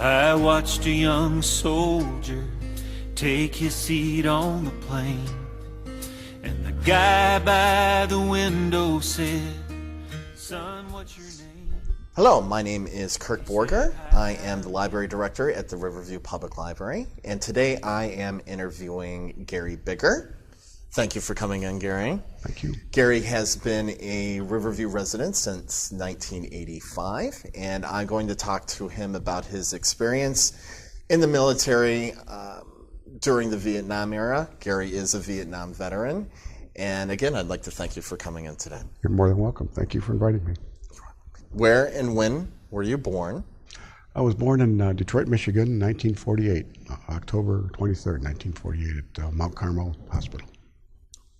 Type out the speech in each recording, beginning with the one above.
I watched a young soldier take his seat on the plane, and the guy by the window said, "Son, what's your name?" Hello, my name is Kirk Borger. I am the library director at the Riverview Public Library, and today I am interviewing Gary Biggar. Thank you for coming in, Gary. Thank you. Gary has been a Riverview resident since 1985, and I'm going to talk to him about his experience in the military during the Vietnam era. Gary is a Vietnam veteran, and again, I'd like to thank you for coming in today. You're more than welcome. Thank you for inviting me. Where and when were you born? I was born in Detroit, Michigan in 1948, October 23rd, 1948 at Mount Carmel Hospital.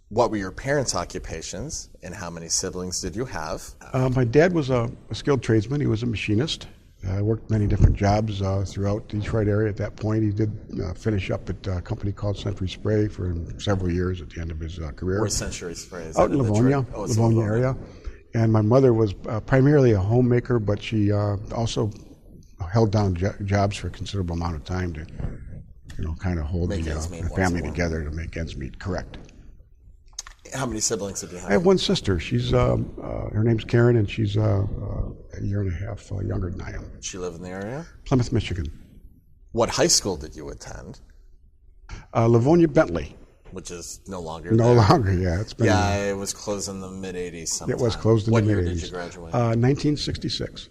What were your parents' occupations, and how many siblings did you have? My dad was a skilled tradesman. He was a machinist. Worked many different jobs throughout the Detroit area at that point. He did finish up at a company called Century Spray for several years at the end of his career. Where's Century Spray? Out in Livonia, Livonia area. And my mother was primarily a homemaker, but she also held down jobs for a considerable amount of time to, kind of hold the family together to make ends meet. Correct. How many siblings did you have? I have one sister. She's her name's Karen, and she's a year and a half younger than I am. She lived in the area? Plymouth, Michigan. What high school did you attend? Livonia Bentley. Which is no longer No there. longer, yeah. It's been. Yeah, it was closed in the mid-'80s sometime. It was closed in the mid-'80s. What year did you graduate? 1966.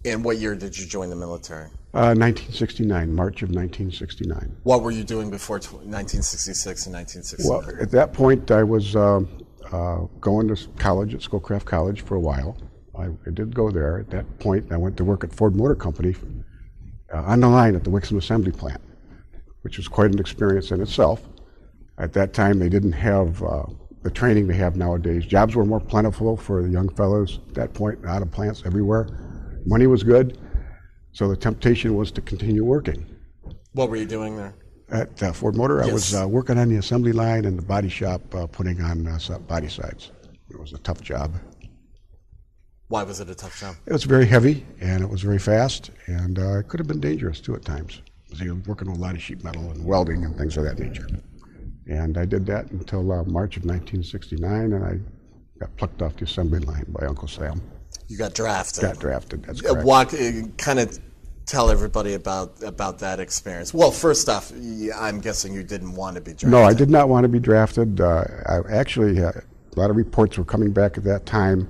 And what year did you join the military? 1969, March of 1969. What were you doing before 1966 and 1969? Well, at that point, I was going to college at Schoolcraft College for a while. I did go there. At that point, I went to work at Ford Motor Company on the line at the Wixom Assembly Plant, which was quite an experience in itself. At that time, they didn't have the training they have nowadays. Jobs were more plentiful for the young fellows at that point, out of plants everywhere. Money was good, so the temptation was to continue working. What were you doing there? At Ford Motor, Yes. I was working on the assembly line and the body shop, putting on body sides. It was a tough job. Why was it a tough job? It was very heavy, and it was very fast, and it could have been dangerous, too, at times. Because you were working with a lot of sheet metal and welding and things of that nature. And I did that until March of 1969, and I got plucked off the assembly line by Uncle Sam. You got drafted. Got drafted, that's correct. Kind of tell everybody about that experience. Well, first off, I'm guessing you didn't want to be drafted. No, I did not want to be drafted. Actually, a lot of reports were coming back at that time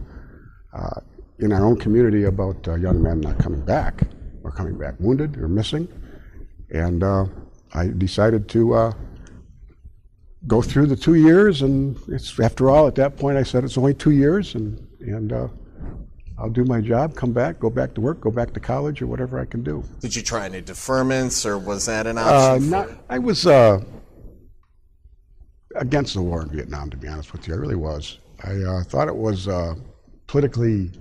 in our own community about young men not coming back, or coming back wounded or missing. And I decided to go through the 2 years, and it's, after all, at that point I said it's only 2 years, and I'll do my job, come back, go back to work, go back to college, or whatever I can do. Did you try any deferments, or was that an option? I was against the war in Vietnam, to be honest with you. I really was. I thought it was politically,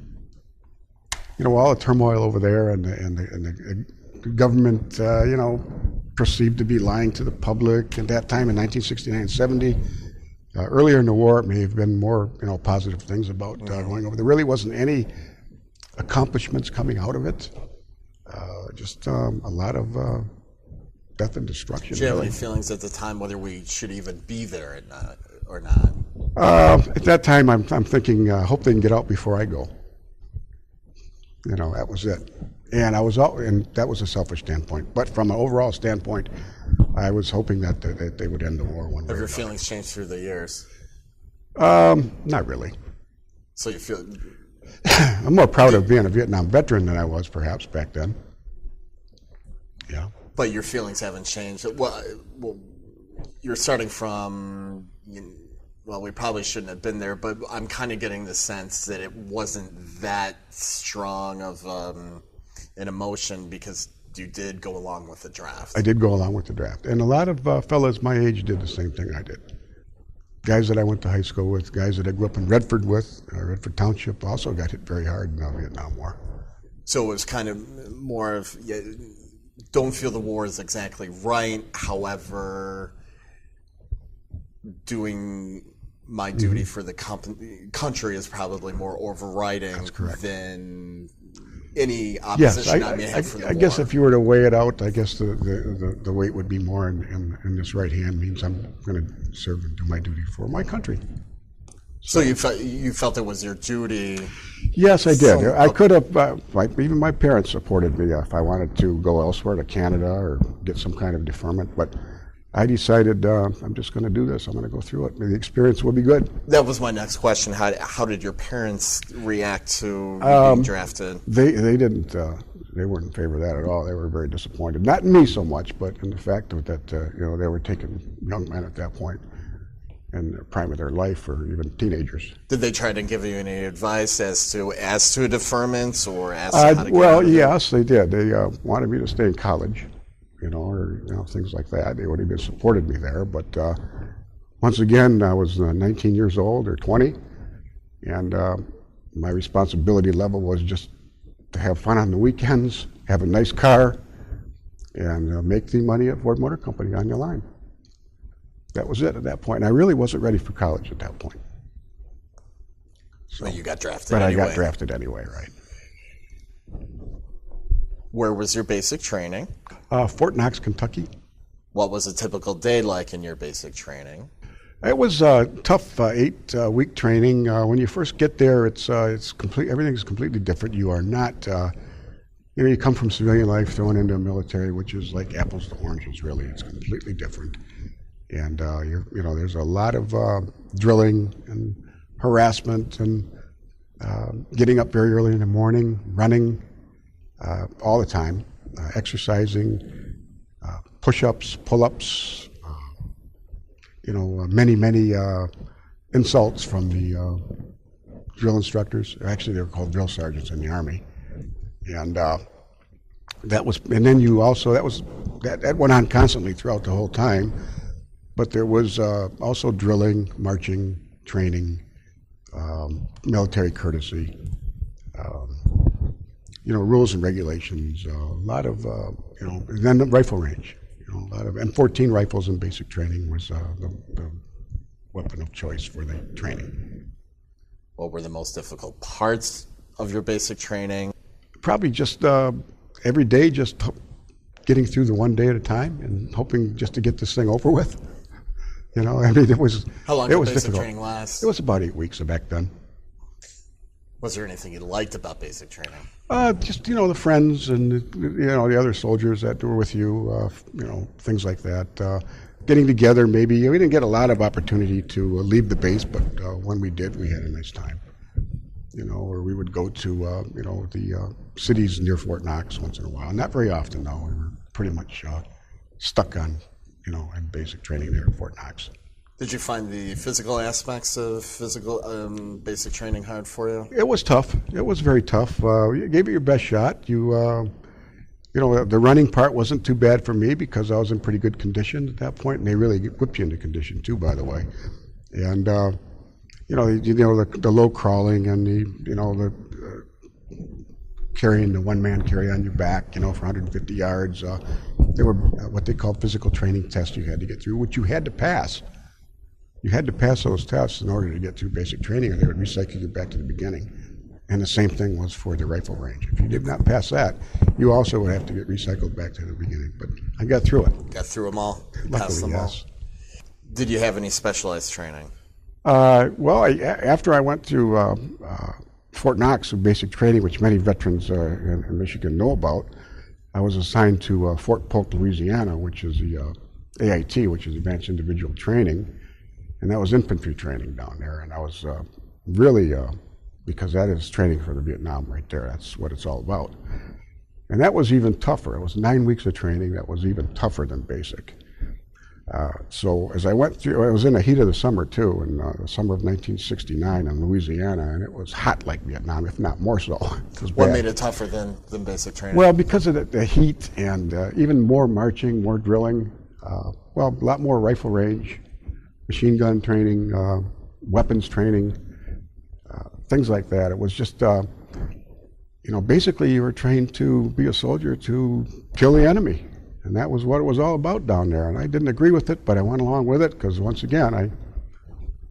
all the turmoil over there, and the government, perceived to be lying to the public at that time in 1969 and 70. Earlier in the war, it may have been more, positive things about going over. There really wasn't any accomplishments coming out of it. Just a lot of death and destruction. Did you have any feelings at the time whether we should even be there or not? At that time, I'm thinking, hope they can get out before I go. That was it. And and that was a selfish standpoint. But from an overall standpoint, I was hoping that they would end the war one way. Have your feelings changed through the years? Not really. So you feel... I'm more proud of being a Vietnam veteran than I was perhaps back then. Yeah. But your feelings haven't changed. Well, you're starting from... Well, we probably shouldn't have been there, but I'm kind of getting the sense that it wasn't that strong of an emotion because you did go along with the draft. I did go along with the draft. And a lot of fellas my age did the same thing I did. Guys that I went to high school with, guys that I grew up in Redford with, Redford Township, also got hit very hard in the Vietnam War. So it was kind of more of, don't feel the war is exactly right, however, doing my duty for the country is probably more overriding than any Yes, opposition I may have from the I guess war. if you were to weigh it out, I guess the weight would be more in this right hand means I'm going to serve and do my duty for my country. So you felt it was your duty. Yes, I did. So- I could have, even my parents supported me if I wanted to go elsewhere to Canada or get some kind of deferment, but I decided I'm just going to do this. I'm going to go through it. The experience will be good. That was my next question. How did your parents react to you being drafted? They didn't, they weren't in favor of that at all. They were very disappointed. Not in me so much, but in the fact that, they were taking young men at that point in the prime of their life, or even teenagers. Did they try to give you any advice as to deferments or as to how to get Well, out of it? yes, they did. They wanted me to stay in college, or things like that. They would have supported me there. But once again, I was 19 years old or 20, and my responsibility level was just to have fun on the weekends, have a nice car, and make the money at Ford Motor Company on your line. That was it at that point. And I really wasn't ready for college at that point. So you got drafted But anyway. I got drafted anyway, right. Where was your basic training? Fort Knox, Kentucky. What was a typical day like in your basic training? It was a tough 8-week training. When you first get there, it's complete. Everything's completely different. You are not, you come from civilian life thrown into a military, which is like apples to oranges. Really, it's completely different. And there's a lot of drilling and harassment and getting up very early in the morning, running all the time, exercising, push-ups, pull-ups. Many insults from the drill instructors. Actually, they were called drill sergeants in the Army, and that went on constantly throughout the whole time. But there was also drilling, marching, training, military courtesy, rules and regulations. A lot of and then the rifle range. A lot of M14 rifles in basic training was the weapon of choice for the training. What were the most difficult parts of your basic training? Probably just every day, just getting through the one day at a time and hoping just to get this thing over with. It was. How long it did was basic difficult. training last? It was about 8 weeks back then. Was there anything you liked about basic training? Just the friends and the other soldiers that were with you, things like that. Getting together, maybe we didn't get a lot of opportunity to leave the base, but when we did, we had a nice time. Or we would go to the cities near Fort Knox once in a while. Not very often, though. We were pretty much stuck on in basic training there at Fort Knox. Did you find the physical aspects of basic training hard for you? It was tough. It was very tough. You gave it your best shot. The running part wasn't too bad for me because I was in pretty good condition at that point, and they really whip you into condition too, by the way. And the low crawling and the carrying the one-man carry on your back, for 150 yards. There were what they called physical training tests you had to get through, which you had to pass. You had to pass those tests in order to get through basic training, or they would recycle you back to the beginning. And the same thing was for the rifle range. If you did not pass that, you also would have to get recycled back to the beginning. But I got through it. Got through them all? Luckily, Passed them yes. all? Did you have any specialized training? After I went to Fort Knox with basic training, which many veterans in Michigan know about, I was assigned to Fort Polk, Louisiana, which is the AIT, which is Advanced Individual Training, and that was infantry training down there. And I was really, because that is training for the Vietnam right there. That's what it's all about. And that was even tougher. It was 9 weeks of training that was even tougher than basic. So as I went through, I was in the heat of the summer too, in the summer of 1969 in Louisiana, and it was hot like Vietnam, if not more so. It was What bad. made it tougher than basic training? Well, because of the heat and even more marching, more drilling, a lot more rifle range, machine gun training, weapons training, things like that. It was just, basically you were trained to be a soldier to kill the enemy. And that was what it was all about down there. And I didn't agree with it, but I went along with it because, once again, I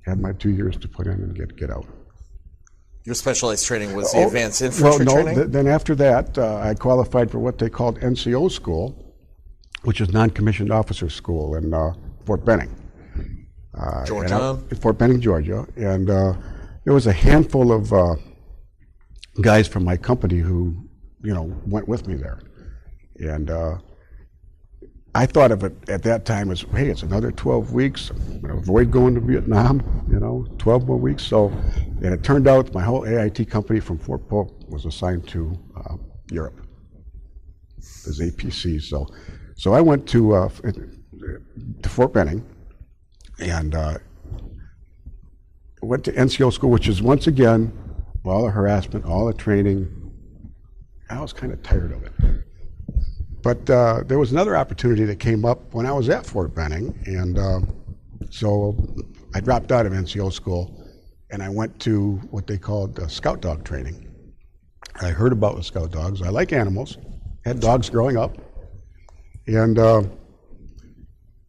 had my 2 years to put in and get out. Your specialized training was the advanced infantry training? Then after that, I qualified for what they called NCO school, which is non-commissioned officer school in Fort Benning. Georgia? Fort Benning, Georgia. And there was a handful of guys from my company who, went with me there. And I thought of it at that time as, hey, it's another 12 weeks. I'm going to avoid going to Vietnam, 12 more weeks. So, and it turned out my whole AIT company from Fort Polk was assigned to Europe as APC. So I went to Fort Benning and went to NCO school, which is once again, all the harassment, all the training. I was kind of tired of it. But there was another opportunity that came up when I was at Fort Benning, and so I dropped out of NCO school, and I went to what they called scout dog training. I heard about the scout dogs. I like animals, had dogs growing up, and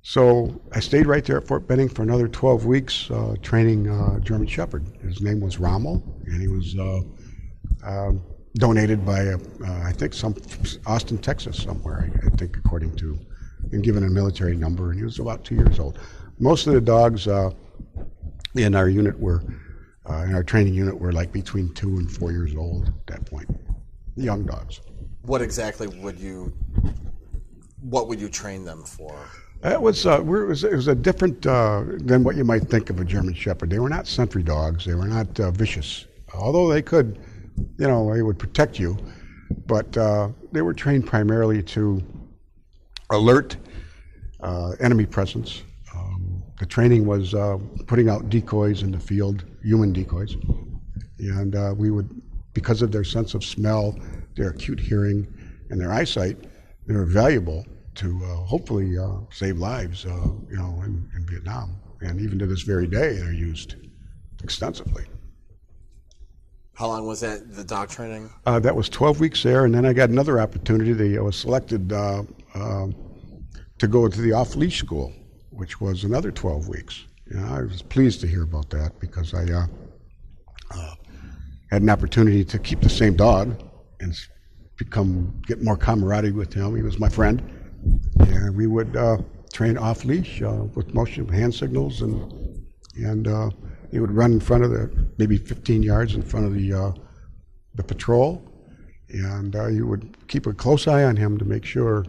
so I stayed right there at Fort Benning for another 12 weeks training German Shepherd. His name was Rommel, and he was donated by, I think, some Austin, Texas, somewhere, I think, according to, and given a military number, and he was about 2 years old. Most of the dogs in our unit were, in our training unit, were like between 2 and 4 years old at that point, young dogs. What exactly would you train them for? It was a different than what you might think of a German Shepherd. They were not sentry dogs. They were not vicious, although they could. They would protect you, but they were trained primarily to alert enemy presence. The training was putting out decoys in the field, human decoys, and we would, because of their sense of smell, their acute hearing, and their eyesight, they were valuable to hopefully save lives, in Vietnam. And even to this very day, they're used extensively. How long was that, the dog training? That was 12 weeks there, and then I got another opportunity. I was selected to go to the off-leash school, which was another 12 weeks. I was pleased to hear about that because I had an opportunity to keep the same dog and get more camaraderie with him. He was my friend, and we would train off-leash with motion, hand signals, and he would run in front of maybe 15 yards in front of the patrol, and you would keep a close eye on him to make sure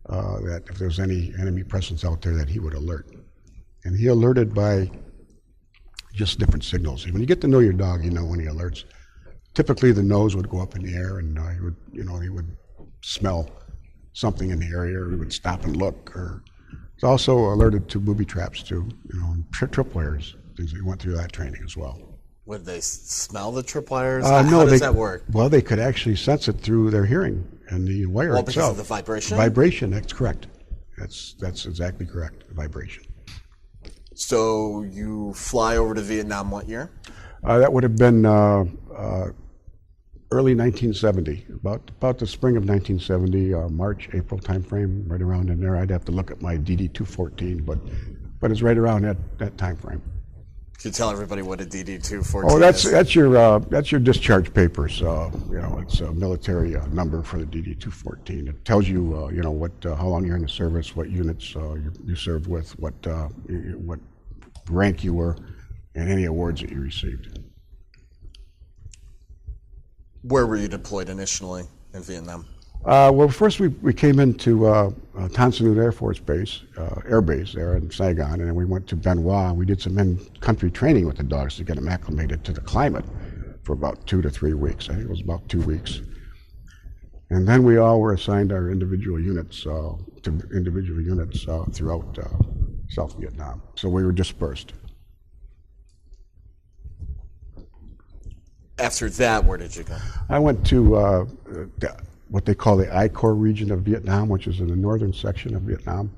that if there's any enemy presence out there that he would alert. And he alerted by just different signals. When you get to know your dog, you know when he alerts. Typically the nose would go up in the air, and he would smell something in the area, or he would stop and look. Or it's also alerted to booby traps too, tripwires. Things that went through that training as well. Would they smell the tripwires? No, How does that work? Well, they could actually sense it through their hearing and the wire itself. Because of the vibration? Vibration, that's correct. That's exactly correct, vibration. So you fly over to Vietnam what year? That would have been early 1970, about the spring of 1970, March, April timeframe, right around in there. I'd have to look at my DD-214, but it's right around that time frame. Can you tell everybody what a DD-214 is? That's your discharge papers. It's a military number for the DD-214. It tells you, what how long you're in the service, what units you served with, what rank you were, and any awards that you received. Where were you deployed initially in Vietnam? Well, first we came into Tan Son Nhut Air Force Base, Air Base there in Saigon, and then we went to Bien Hoa, and we did some in-country training with the dogs to get them acclimated to the climate for about 2 to 3 weeks. I think it was about 2 weeks. And then we all were assigned our individual units throughout South Vietnam. So we were dispersed. After that, where did you go? I went to what they call the I Corps region of Vietnam, which is in the northern section of Vietnam.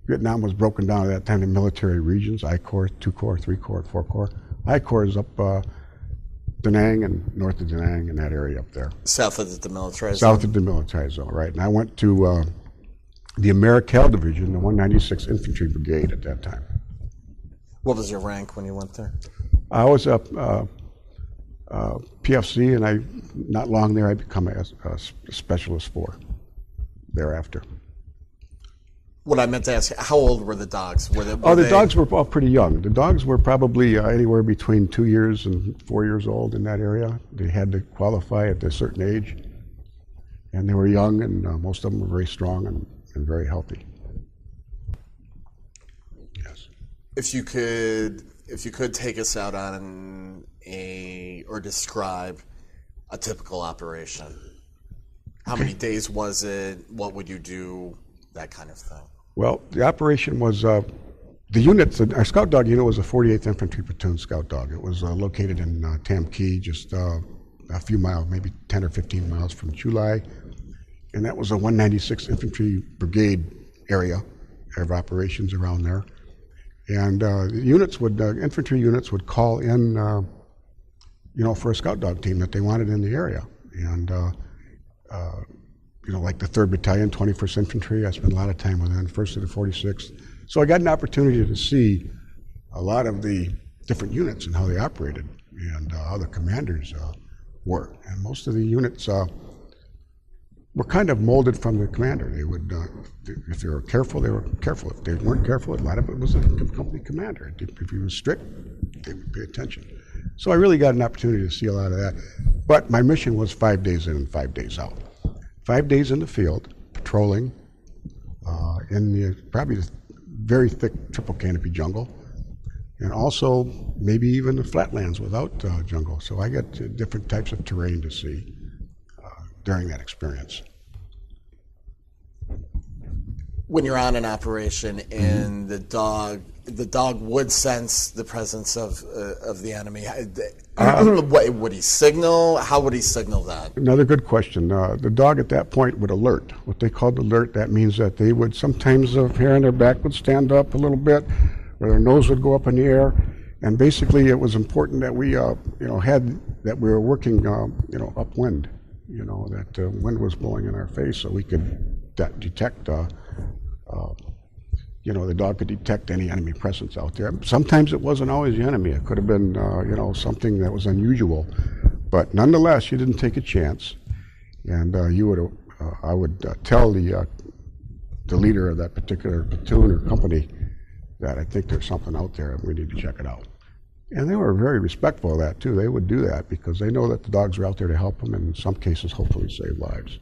Vietnam was broken down at that time in military regions: I Corps, 2 Corps, 3 Corps, 4 Corps. I Corps is up Da Nang and north of Da Nang in that area up there. South of the demilitarized zone? South of the demilitarized zone, right. And I went to the Americal Division, the 196th Infantry Brigade at that time. What was your rank when you went there? I was PFC, and not long there, I become a specialist 4 thereafter. What I meant to ask, how old were the dogs? The dogs were all pretty young. The dogs were probably anywhere between 2 years and 4 years old in that area. They had to qualify at a certain age, and they were young, and most of them were very strong and very healthy. Yes. If you could take us out on or describe a typical operation. How many days was it? What would you do? That kind of thing. Well, the operation was, the units, our scout dog unit was a 48th Infantry Platoon scout dog. It was located in Tam Key, just a few miles, maybe 10 or 15 miles from Chulai. And that was a 196th Infantry Brigade area of operations around there. And infantry units would call in, for a scout dog team that they wanted in the area. And, like the 3rd Battalion, 21st Infantry, I spent a lot of time with them, 1st to the 46th. So I got an opportunity to see a lot of the different units and how they operated and how the commanders were. And most of the units were kind of molded from the commander. They would, if they were careful, they were careful. If they weren't careful, a lot of it was the company commander. If he was strict, they would pay attention. So I really got an opportunity to see a lot of that. But my mission was 5 days in and 5 days out. 5 days in the field, patrolling in probably the very thick triple canopy jungle, and also maybe even the flatlands without jungle. So I got different types of terrain to see during that experience. When you're on an operation and the dog would sense the presence of the enemy, would he signal? How would he signal that? Another good question. The dog at that point would alert. What they called alert, that means that they would sometimes the hair on their back would stand up a little bit, or their nose would go up in the air, and basically it was important that we we were working upwind, that the wind was blowing in our face, so we could detect. The dog could detect any enemy presence out there. Sometimes it wasn't always the enemy. It could have been, something that was unusual. But nonetheless, you didn't take a chance. And I would tell the leader of that particular platoon or company that I think there's something out there and we need to check it out. And they were very respectful of that too. They would do that because they know that the dogs are out there to help them and in some cases hopefully save lives.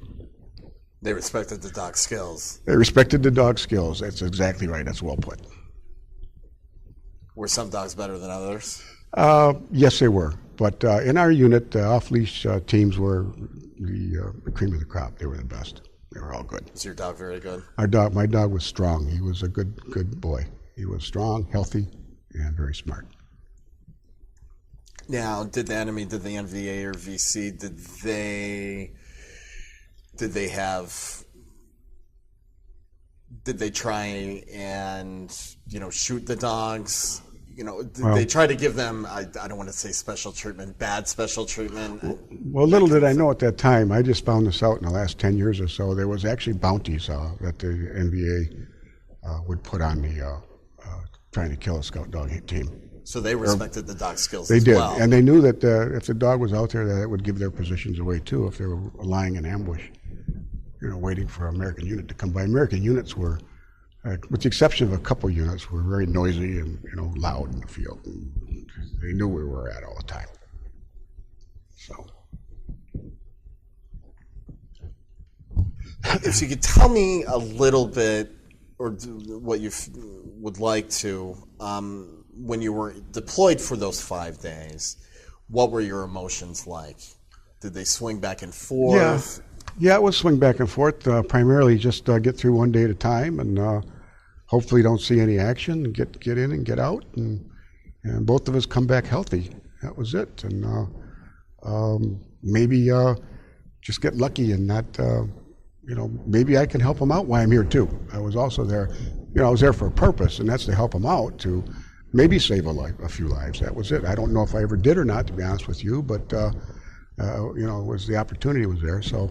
They respected the dog's skills. They respected the dog's skills. That's exactly right. That's well put. Were some dogs better than others? Yes, they were. But in our unit, off-leash teams were the cream of the crop. They were the best. They were all good. Was your dog very good? My dog was strong. He was a good boy. He was strong, healthy, and very smart. Now, did the NVA or VC, did they try and shoot the dogs? Did they try to give them, I don't want to say special treatment, bad special treatment? Well, little did I know at that time, I just found this out in the last 10 years or so, there was actually bounties that the NVA would put on the trying to kill a scout dog team. So they respected the dog skills as well. They did, and they knew that if the dog was out there, that it would give their positions away too if they were lying in ambush, waiting for an American unit to come by. American units were, with the exception of a couple units, were very noisy and loud in the field. And they knew where we were at all the time. So, if you could tell me a little bit, or what you would like to, when you were deployed for those 5 days, what were your emotions like? Did they swing back and forth? Yeah, it was swing back and forth. Primarily just get through one day at a time and hopefully don't see any action and get in and get out and both of us come back healthy. That was it. And maybe just get lucky and not, maybe I can help them out while I'm here too. I was also there, I was there for a purpose, and that's to help them out to maybe save a few lives. That was it. I don't know if I ever did or not, to be honest with you, but the opportunity was there. So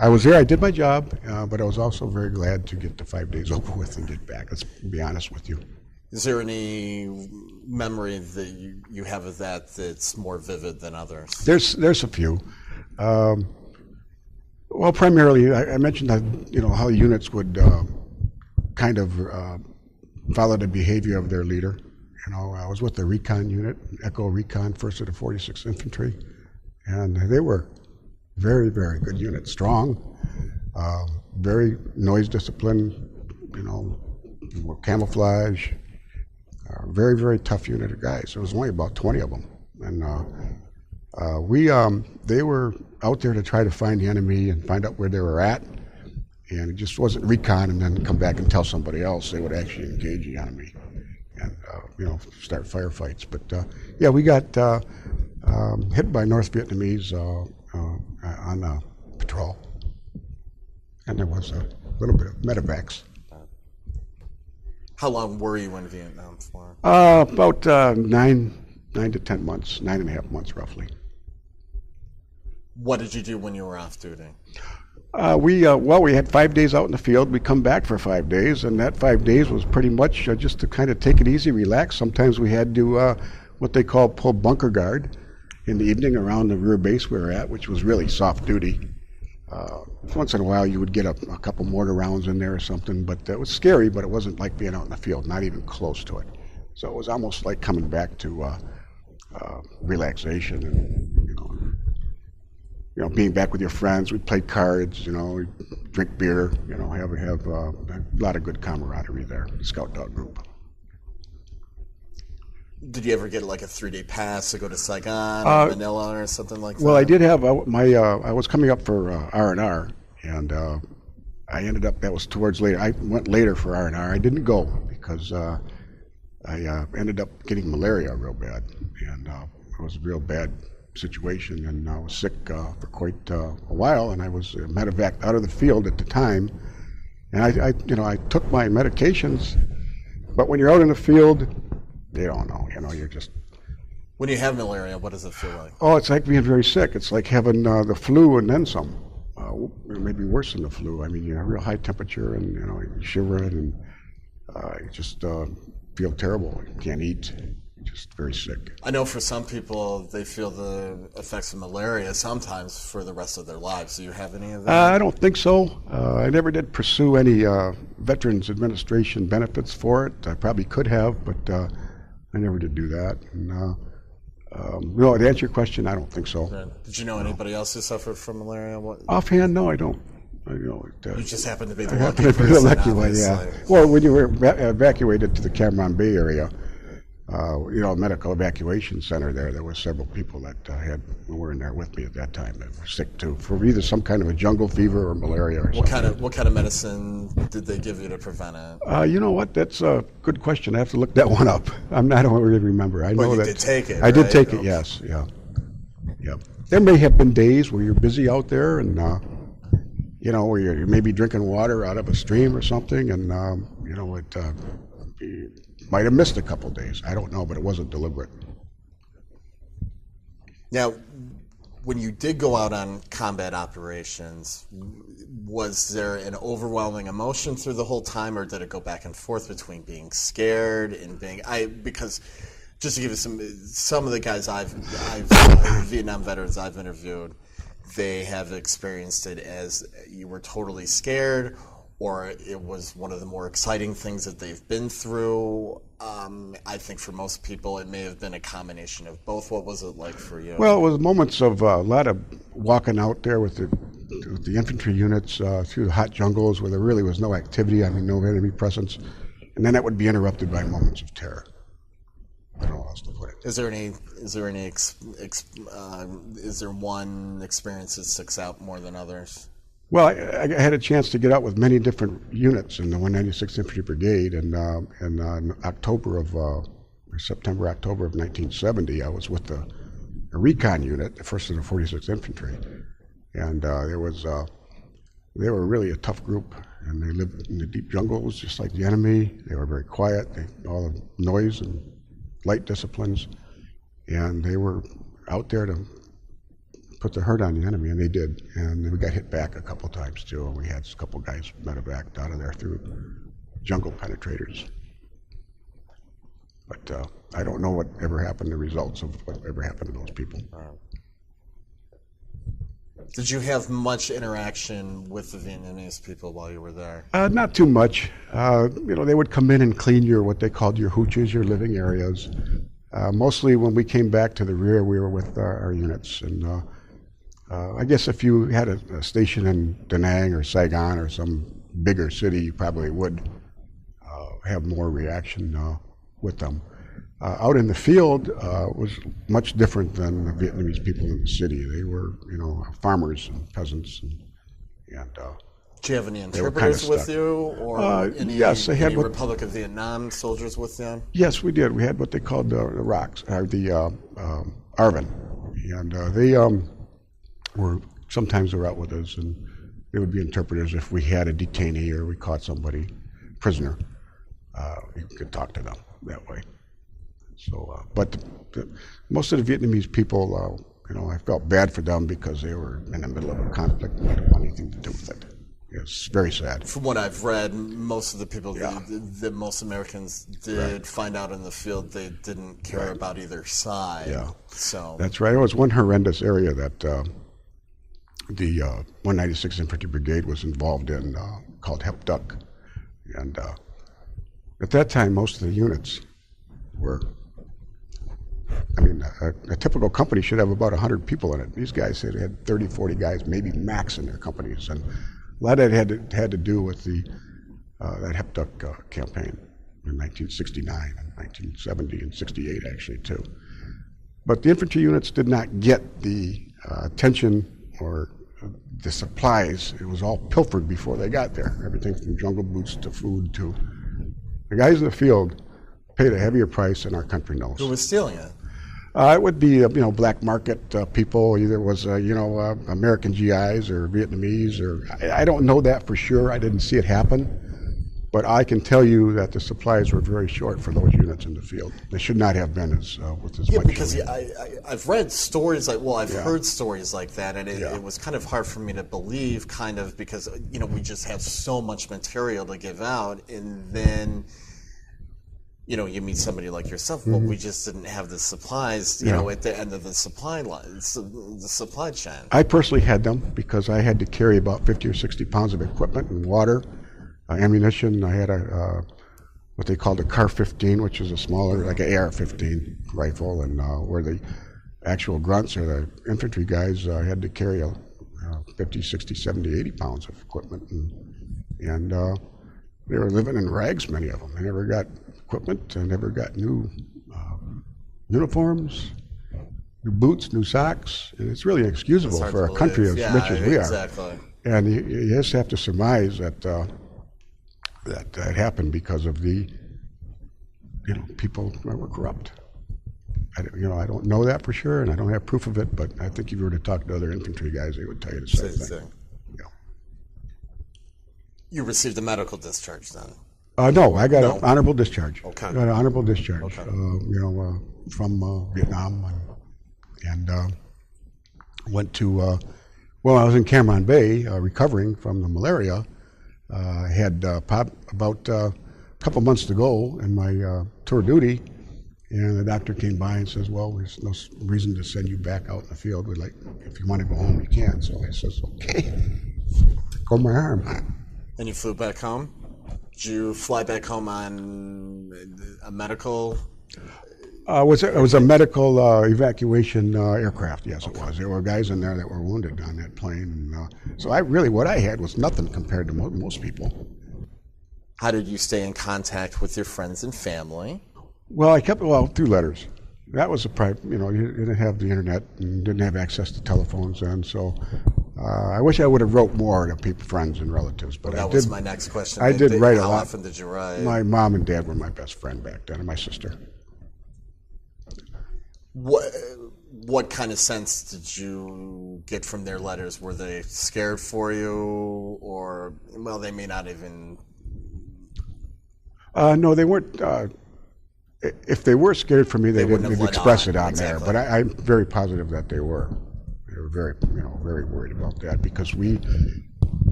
I was there, I did my job, but I was also very glad to get the 5 days over with and get back. Let's be honest with you. Is there any memory that you have of that that's more vivid than others? There's a few. Well, primarily, I mentioned that, how units would kind of follow the behavior of their leader. I was with the recon unit, Echo Recon, 1st of the 46th Infantry, and they were very, very good unit, strong, very noise disciplined, camouflage, very, very tough unit of guys. There was only about 20 of them, and they were out there to try to find the enemy and find out where they were at, and it just wasn't recon and then come back and tell somebody else. They would actually engage the enemy and start firefights. But yeah, we got hit by North Vietnamese on patrol, and there was a little bit of medevacs. How long were you in Vietnam for? About 9 to 10 months, 9.5 months roughly. What did you do when you were off duty? We had 5 days out in the field. We come back for 5 days, and that 5 days was pretty much just to kind of take it easy, relax. Sometimes we had to what they call pull bunker guard in the evening around the rear base we were at, which was really soft duty. Once in a while you would get a couple mortar rounds in there or something, but it was scary, but it wasn't like being out in the field, not even close to it. So it was almost like coming back to relaxation and being back with your friends. We'd play cards, we'd drink beer, have a lot of good camaraderie there, Scout Dog Group. Did you ever get like a 3-day pass to go to Saigon or Manila or something like that? Well, I did have I was coming up for R&R, and I ended up, that was towards later. I went later for R&R. I didn't go because I ended up getting malaria real bad, and it was a real bad situation, and I was sick for quite a while, and I was medevaced out of the field at the time, and I took my medications, but when you're out in the field, they don't know, you're just... When you have malaria, what does it feel like? Oh, it's like being very sick. It's like having the flu and then some. Maybe worse than the flu. I mean, you have real high temperature, and you shiver, and you just feel terrible. You can't eat. You're just very sick. I know for some people, they feel the effects of malaria sometimes for the rest of their lives. Do you have any of that? I don't think so. I never did pursue any Veterans Administration benefits for it. I probably could have, but I never did do that. And, no, to answer your question, I don't think so. Did you know anybody else who suffered from malaria? Offhand, no, I don't. You just happened to be the lucky one, yeah. Well, when you were evacuated to the Cameron Bay area, medical evacuation center there were several people that were in there with me at that time that were sick too, for either some kind of a jungle fever or malaria or something. What kind of medicine did they give you to prevent it? You know what? That's a good question. I have to look that one up. I don't really remember. I know that did take it. I did take it. Yes. Yeah. Yep. There may have been days where you're busy out there, and where you're maybe drinking water out of a stream or something, and you might have missed a couple days. I don't know, but it wasn't deliberate. Now, when you did go out on combat operations, was there an overwhelming emotion through the whole time, or did it go back and forth between being scared and being... Because just to give you some of the guys Vietnam veterans I've interviewed, they have experienced it as you were totally scared, or it was one of the more exciting things that they've been through. I think for most people it may have been a combination of both. What was it like for you? Well, it was moments of a lot of walking out there with the infantry units through the hot jungles where there really was no activity, no enemy presence, and then that would be interrupted by moments of terror. I don't know how else to put it. Is there one experience that sticks out more than others? Well, I had a chance to get out with many different units in the 196th Infantry Brigade, and in September, October of 1970, I was with a recon unit, the 1st of the 46th Infantry, and they were really a tough group, and they lived in the deep jungles just like the enemy. They were very quiet, all the noise and light disciplines, and they were out there to put the hurt on the enemy, and they did. And we got hit back a couple times too, and we had a couple guys medevaced out of there through jungle penetrators. But I don't know what ever happened, the results of what ever happened to those people. Did you have much interaction with the Vietnamese people while you were there? Not too much. They would come in and clean what they called your hooches, your living areas. Mostly when we came back to the rear, we were with our units. And I guess if you had a station in Da Nang or Saigon or some bigger city, you probably would have more reaction with them. Out in the field was much different than the Vietnamese people in the city. They were, farmers and peasants, and do you have any interpreters with you, or yes, they had any Republic of Vietnam soldiers with them? Yes, we did. We had what they called the rocks, or the Arvin, and they were sometimes they were out with us, and they would be interpreters if we had a detainee or we caught somebody prisoner. You could talk to them that way. So, but most of the Vietnamese people, I felt bad for them because they were in the middle of a conflict and didn't want anything to do with it. It's very sad. From what I've read, most of the people that most Americans did find out in the field, they didn't care about either side. Yeah, so that's right. It was one horrendous area that the 196th Infantry Brigade was involved in, called Hep Duck, and at that time, most of the units were. A typical company should have about 100 people in it. These guys had 30, 40 guys, maybe max in their companies, and a lot of it had to do with that Hep Duck campaign in 1969 and 1970 and 68 actually too. But the infantry units did not get the attention or the supplies. It was all pilfered before they got there. Everything from jungle boots to food to the guys in the field paid a heavier price than our country knows. Who was stealing it? It would be, black market people. Either it was, American GIs or Vietnamese, or I don't know that for sure. I didn't see it happen, but I can tell you that the supplies were very short for those units in the field. They should not have been with as much. Yeah, because I've read stories I've heard stories like that, and it was kind of hard for me to believe, because we just have so much material to give out, and then. You meet somebody like yourself, but we just didn't have the supplies, at the end of the supply line, the supply chain. I personally had them because I had to carry about 50 or 60 pounds of equipment and water, ammunition. I had what they called a CAR-15, which is a smaller, like an AR-15 rifle, and where the actual grunts or the infantry guys had to carry 50, 60, 70, 80 pounds of equipment. And they were living in rags, many of them. They never got equipment, and never got new uniforms, new boots, new socks, and it's really inexcusable for a country as rich as we are. And you just have to surmise that that happened because of the people that were corrupt. I don't know that for sure, and I don't have proof of it, but I think if you were to talk to other infantry guys, they would tell you the same thing. Yeah. You received a medical discharge then? No, I got an honorable discharge. Okay. I got an honorable discharge, from Vietnam, and went to, I was in Cam Bay recovering from the malaria. Had about a couple months to go in my tour duty, and the doctor came by and says, well, there's no reason to send you back out in the field. We'd like, if you want to go home, you can. So I says, okay, go my arm. And you flew back home? Did you fly back home on a medical? It was a medical evacuation aircraft. Yes, it was. There were guys in there that were wounded on that plane. And, so what I had was nothing compared to most people. How did you stay in contact with your friends and family? Well, I kept through letters. That was a private. You didn't have the internet and didn't have access to telephones then. So I wish I would have wrote more to friends and relatives. But that was my next question. I did write a lot. How often did you write? My mom and dad were my best friend back then, and my sister. What kind of sense did you get from their letters? Were they scared for you, or they may not even? No, they weren't. If they were scared for me, they didn't express it on there. But I'm very positive that they were. They were very, very worried about that, because we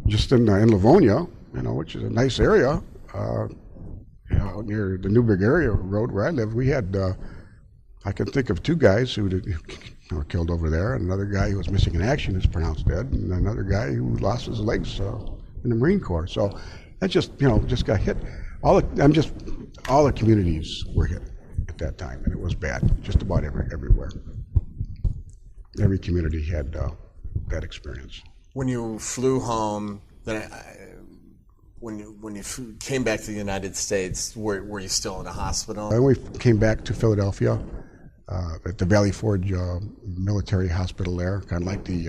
just in Livonia, which is a nice area. out near the New Biggar Road where I live, we had, I can think of 2 guys who were killed over there, and another guy who was missing in action is pronounced dead, and another guy who lost his legs in the Marine Corps. So that just got hit. All the communities were hit at that time, and it was bad, just about everywhere. Every community had that experience. When you flew home, when you came back to the United States, were you still in a hospital? When we came back to Philadelphia, at the Valley Forge military hospital there, kind of like the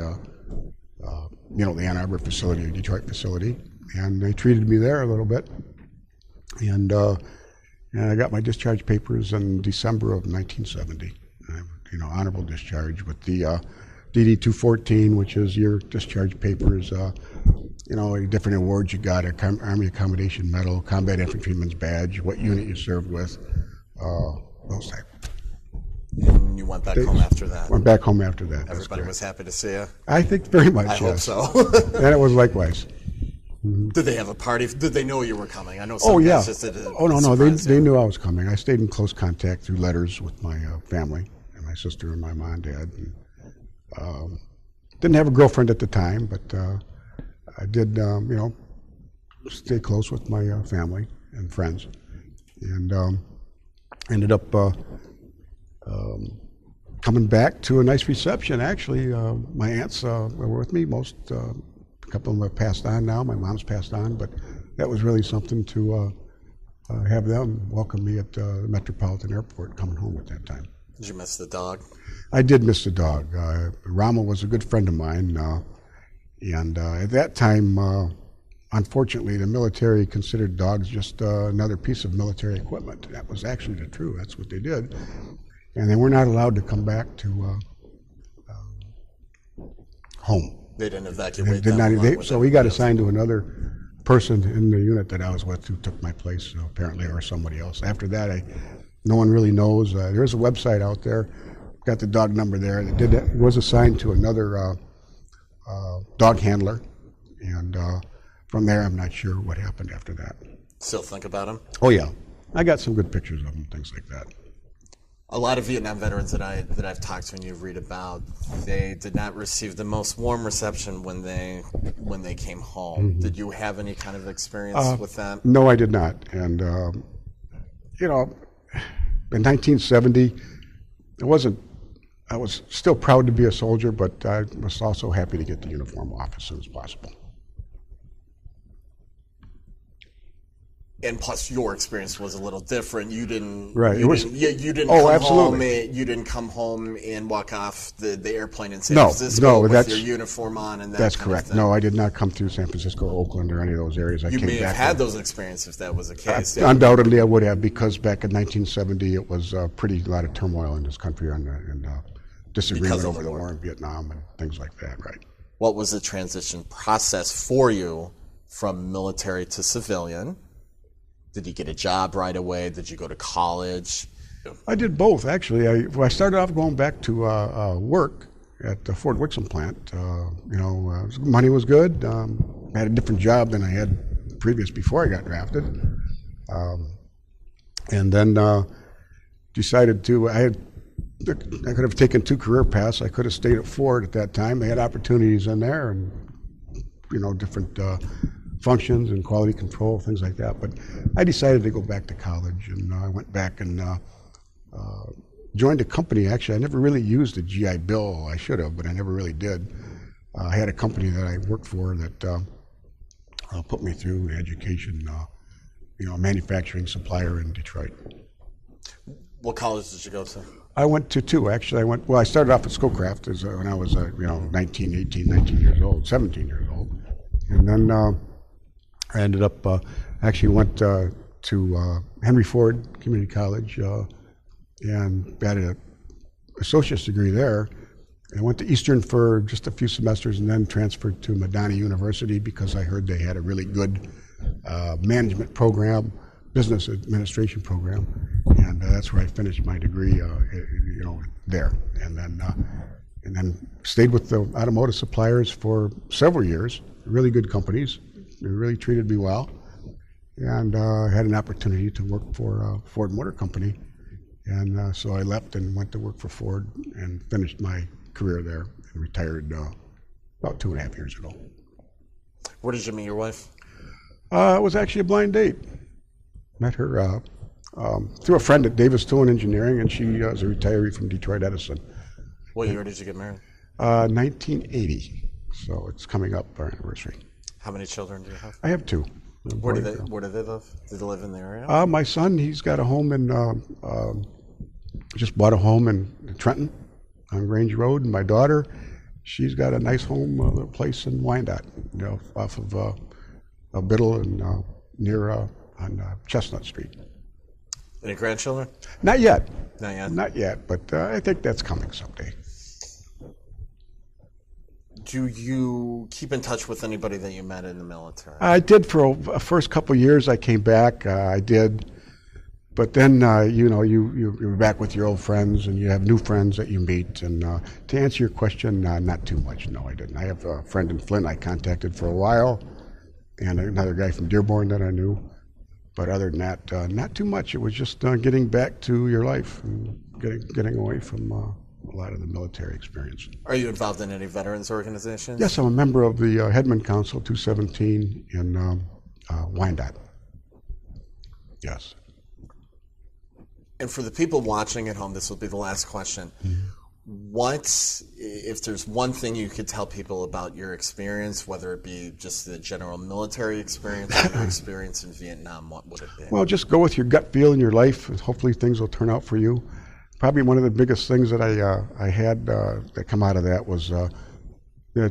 Ann Arbor facility or Detroit facility, and they treated me there a little bit, and I got my discharge papers in December of 1970. Honorable discharge with the DD-214, which is your discharge papers. Different awards you got: Army Accommodation Medal, Combat Infantryman's Badge, what unit you served with, those types. And you went back home after that? Went back home after that. Everybody was happy to see you? I think very much, I hope so. And it was likewise. Mm-hmm. Did they have a party? Did they know you were coming? I know some guys just did Oh, no, they knew I was coming. I stayed in close contact through letters with my family, and my sister and my mom and dad. And, didn't have a girlfriend at the time, but I did, stay close with my family and friends. And ended up coming back to a nice reception. Actually, my aunts were with me. A couple of them have passed on now. My mom's passed on, but that was really something to have them welcome me at the Metropolitan Airport coming home at that time. Did you miss the dog? I did miss the dog. Rama was a good friend of mine, and at that time, unfortunately, the military considered dogs just another piece of military equipment. That was actually true. That's what they did. And they were not allowed to come back to home. They didn't evacuate them. So we got assigned to another person in the unit that I was with who took my place, apparently, or somebody else. After that, no one really knows. There's a website out there, got the dog number there. That was assigned to another dog handler, and from there, I'm not sure what happened after that. Still think about him? Oh yeah, I got some good pictures of him, things like that. A lot of Vietnam veterans that I've talked to and you read about, they did not receive the most warm reception when they came home. Mm-hmm. Did you have any kind of experience with that? No, I did not. And in 1970, I was still proud to be a soldier, but I was also happy to get the uniform off as soon as possible. And plus, your experience was a little different. You didn't. Right. You didn't. Oh, come absolutely. home. You didn't come home and walk off the airplane in San No, Francisco with that's, your uniform on and that. That's kind correct. Of thing. No, I did not come through San Francisco, Oakland, or any of those areas. You may have had those experiences if that was the case. Undoubtedly, I would have, because back in 1970, it was a lot of turmoil in this country and disagreement over the war in Vietnam and things like that. Right. What was the transition process for you from military to civilian? Did you get a job right away? Did you go to college? I did both, actually. I started off going back to work at the Fort Wixom plant. Money was good. I had a different job than I had before I got drafted. And then decided I could have taken 2 career paths. I could have stayed at Ford at that time. They had opportunities in there and, different functions and quality control, things like that. But I decided to go back to college, and I went back and joined a company. Actually, I never really used a GI Bill. I should have, but I never really did. I had a company that I worked for that put me through education, a manufacturing supplier in Detroit. What college did you go to? I went to 2, actually. I started off at Schoolcraft when I was 19 years old, 17 years old. And then I ended up, went to Henry Ford Community College and got an associate's degree there. I went to Eastern for just a few semesters and then transferred to Madonna University because I heard they had a really good management program, business administration program, and that's where I finished my degree, there. And then stayed with the automotive suppliers for several years, really good companies. They really treated me well. and had an opportunity to work for Ford Motor Company. And so I left and went to work for Ford and finished my career there and retired about 2.5 years ago. Where did you meet your wife? It was actually a blind date. Met her through a friend at Davis Tool and Engineering, and she was a retiree from Detroit Edison. What year did you get married? 1980. So it's coming up, our anniversary. How many children do you have? I have 2. Where do they live? Do they live in the area? My son, he's got a home in, just bought a home in Trenton on Grange Road. And my daughter, she's got a nice home, a place in Wyandotte, off of Biddle and near on Chestnut Street. Any grandchildren? Not yet. Not yet? Not yet, but I think that's coming someday. Do you keep in touch with anybody that you met in the military? I did for a first couple of years. I came back. I did, but then you're back with your old friends, and you have new friends that you meet. And to answer your question, not too much. No, I didn't. I have a friend in Flint I contacted for a while, and another guy from Dearborn that I knew. But other than that, not too much. It was just getting back to your life and getting away from a lot of the military experience. Are you involved in any veterans organizations? Yes, I'm a member of the Headman Council 217 in Wyandotte. Yes. And for the people watching at home, this will be the last question. Mm-hmm. If there's one thing you could tell people about your experience, whether it be just the general military experience or your experience in Vietnam, what would it be? Well, just go with your gut feel in your life, and hopefully things will turn out for you. Probably one of the biggest things that I had that come out of that was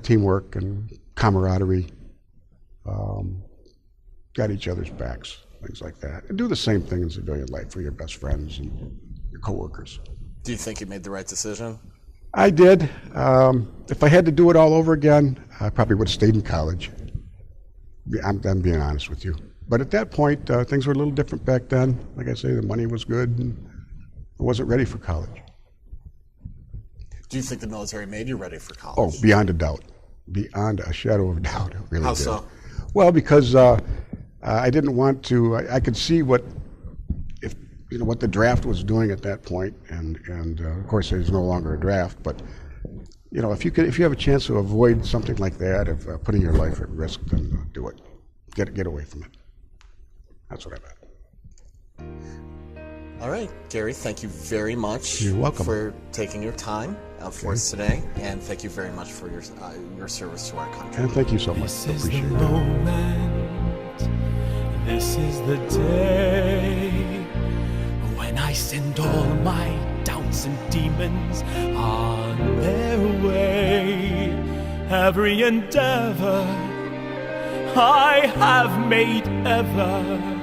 teamwork and camaraderie. Got each other's backs, things like that. And do the same thing in civilian life for your best friends and your coworkers. Do you think you made the right decision? I did. If I had to do it all over again, I probably would have stayed in college. I'm being honest with you. But at that point, things were a little different back then. Like I say, the money was good, and I wasn't ready for college. Do you think the military made you ready for college? Oh, beyond a doubt. Beyond a shadow of a doubt, it really How did. so? Well, because I didn't want to. I could see what the draft was doing at that point, and of course there's no longer a draft. But if you have a chance to avoid something like that, of putting your life at risk, then do it. Get away from it. That's what I meant. All right, Gary, thank you very much. You're welcome. For taking your time out for us today, and thank you very much for your service to our country. And thank you so much. I appreciate it. This is the day when I send all my doubts and demons on their way. Every endeavor I have made ever